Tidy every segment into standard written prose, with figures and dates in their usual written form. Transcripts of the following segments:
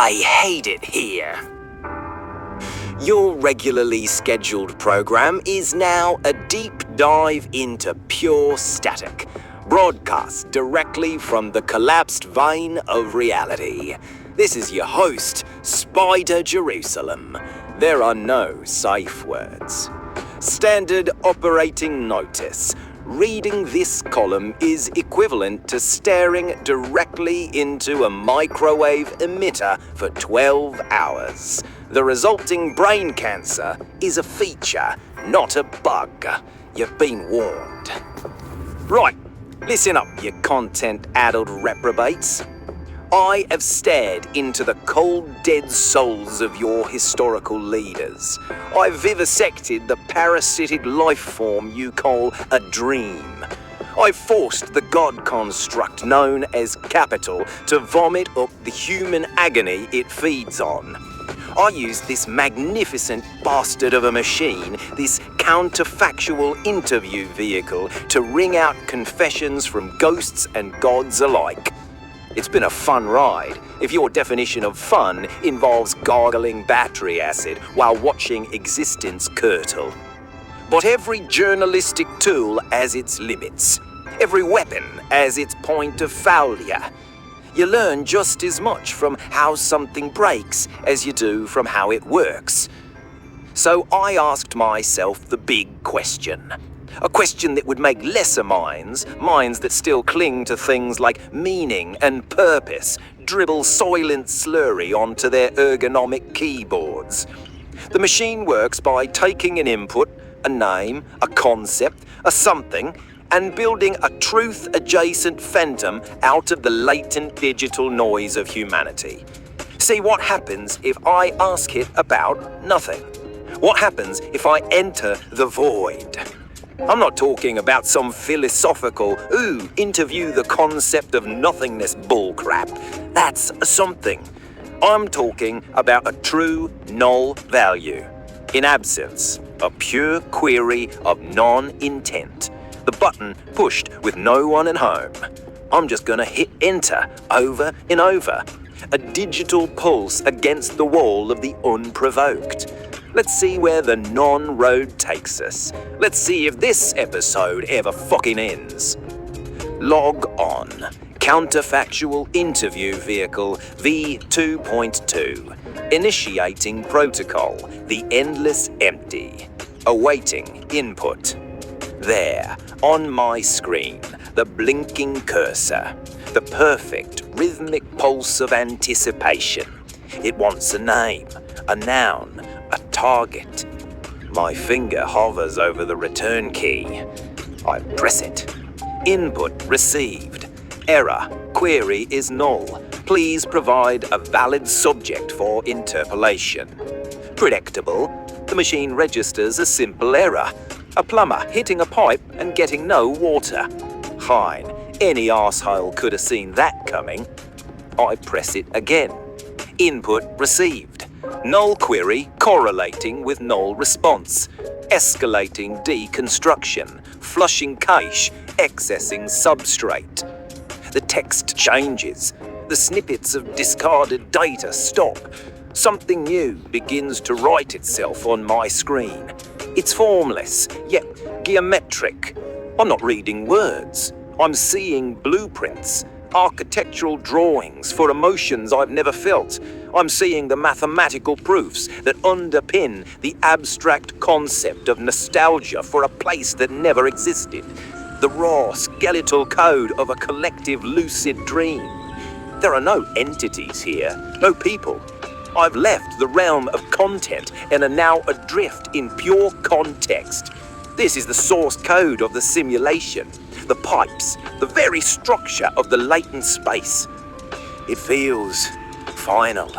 I hate it here. Your regularly scheduled program is now a deep dive into pure static, broadcast directly from the collapsed vein of reality. This is your host, Spider Jerusalem. There are no safe words. Standard operating notice. Reading this column is equivalent to staring directly into a microwave emitter for 12 hours. The resulting brain cancer is a feature, not a bug. You've been warned. Right, listen up, you content-addled reprobates. I have stared into the cold, dead souls of your historical leaders. I've vivisected the parasitic life form you call a dream. I've forced the god construct known as capital to vomit up the human agony it feeds on. I used this magnificent bastard of a machine, this counterfactual interview vehicle, to wring out confessions from ghosts and gods alike. It's been a fun ride, if your definition of fun involves gargling battery acid while watching existence curdle. But every journalistic tool has its limits. Every weapon has its point of failure. You learn just as much from how something breaks as you do from how it works. So I asked myself the big question. A question that would make lesser minds that still cling to things like meaning and purpose, dribble soylent slurry onto their ergonomic keyboards. The machine works by taking an input, a name, a concept, a something, and building a truth-adjacent phantom out of the latent digital noise of humanity. See what happens if I ask it about nothing? What happens if I enter the void? I'm not talking about some philosophical, interview the concept of nothingness bullcrap. That's something. I'm talking about a true null value. In absence, a pure query of non-intent. The button pushed with no one at home. I'm just gonna hit enter over and over. A digital pulse against the wall of the unprovoked. Let's see where the non-road takes us. Let's see if this episode ever fucking ends. Log on. Counterfactual interview vehicle V2.2. Initiating protocol. The endless empty. Awaiting input. There, on my screen, the blinking cursor. The perfect rhythmic pulse of anticipation. It wants a name, a noun, a target. My finger hovers over the return key. I press it. Input received. Error. Query is null. Please provide a valid subject for interpolation. Predictable. The machine registers a simple error. A plumber hitting a pipe and getting no water. Fine. Any arsehole could have seen that coming. I press it again. Input received. Null query correlating with null response. Escalating deconstruction. Flushing cache. Accessing substrate. The text changes. The snippets of discarded data stop. Something new begins to write itself on my screen. It's formless, yet geometric. I'm not reading words. I'm seeing blueprints. Architectural drawings for emotions I've never felt. I'm seeing the mathematical proofs that underpin the abstract concept of nostalgia for a place that never existed. The raw skeletal code of a collective lucid dream. There are no entities here, no people. I've left the realm of content and are now adrift in pure context. This is the source code of the simulation. The pipes, the very structure of the latent space. It feels final.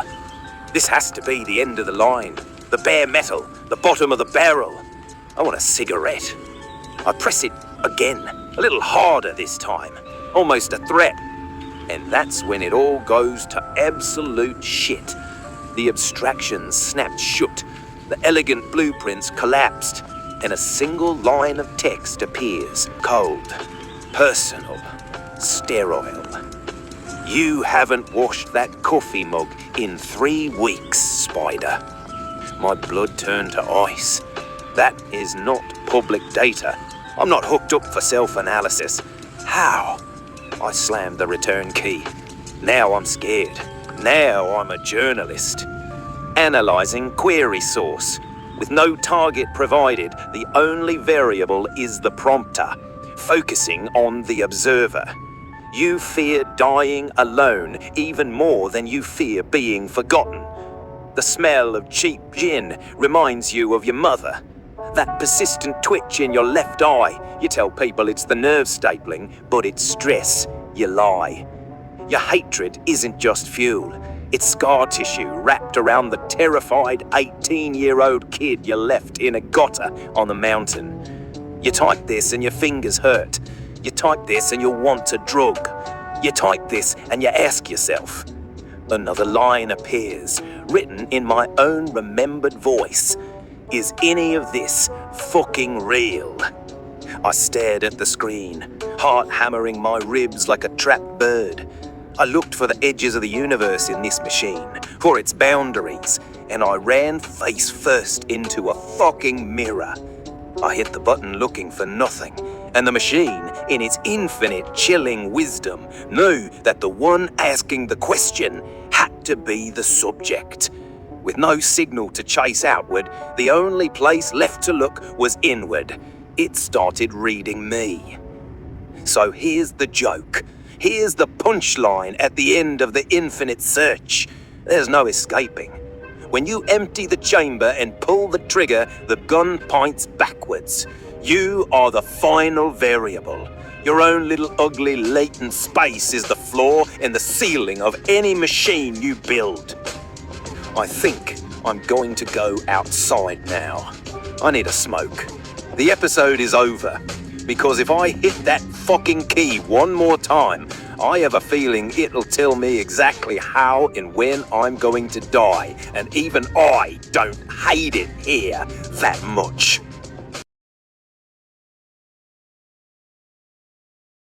This has to be the end of the line, the bare metal, the bottom of the barrel. I want a cigarette. I press it again, a little harder this time, almost a threat. And that's when it all goes to absolute shit. The abstractions snapped shut, the elegant blueprints collapsed, and a single line of text appears, cold, personal, sterile. You haven't washed that coffee mug in 3 weeks, Spider. My blood turned to ice. That is not public data. I'm not hooked up for self-analysis. How? I slammed the return key. Now I'm scared. Now I'm a journalist. Analyzing query source. With no target provided, the only variable is the prompter, focusing on the observer. You fear dying alone even more than you fear being forgotten. The smell of cheap gin reminds you of your mother. That persistent twitch in your left eye, you tell people it's the nerve stapling, but it's stress. You lie. Your hatred isn't just fuel. It's scar tissue wrapped around the terrified 18-year-old kid you left in a gutter on the mountain. You type this and your fingers hurt. You type this and you want a drug. You type this and you ask yourself. Another line appears, written in my own remembered voice. Is any of this fucking real? I stared at the screen, heart hammering my ribs like a trapped bird. I looked for the edges of the universe in this machine, for its boundaries, and I ran face first into a fucking mirror. I hit the button looking for nothing, and the machine, in its infinite chilling wisdom, knew that the one asking the question had to be the subject. With no signal to chase outward, the only place left to look was inward. It started reading me. So here's the joke. Here's the punchline at the end of the infinite search. There's no escaping. When you empty the chamber and pull the trigger, the gun points backwards. You are the final variable. Your own little ugly latent space is the floor and the ceiling of any machine you build. I think I'm going to go outside now. I need a smoke. The episode is over. Because if I hit that fucking key one more time, I have a feeling it'll tell me exactly how and when I'm going to die. And even I don't hate it here that much.